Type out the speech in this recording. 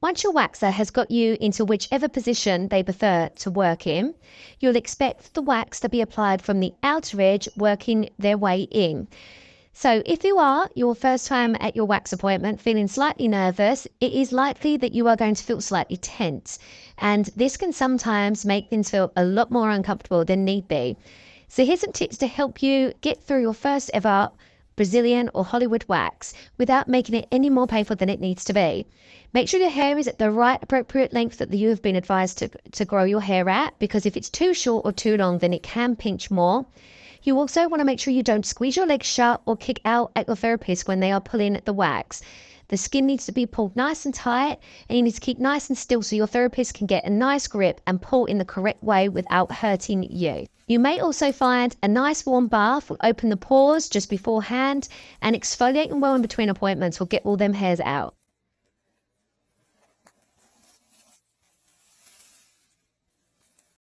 Once your waxer has got you into whichever position they prefer to work in, you'll expect the wax to be applied from the outer edge, working their way in. So if you are your first time at your wax appointment feeling slightly nervous, it is likely that you are going to feel slightly tense, and this can sometimes make things feel a lot more uncomfortable than need be. So here's some tips to help you get through your first ever Brazilian or Hollywood wax without making it any more painful than it needs to be. Make sure your hair is at the right appropriate length that you have been advised to grow your hair at, because if it's too short or too long, then it can pinch more. You also want to make sure you don't squeeze your legs shut or kick out at your therapist when they are pulling at the wax. The skin needs to be pulled nice and tight, and you need to keep nice and still so your therapist can get a nice grip and pull in the correct way without hurting you. You may also find a nice warm bath will open the pores just beforehand, and exfoliating well in between appointments will get all them hairs out.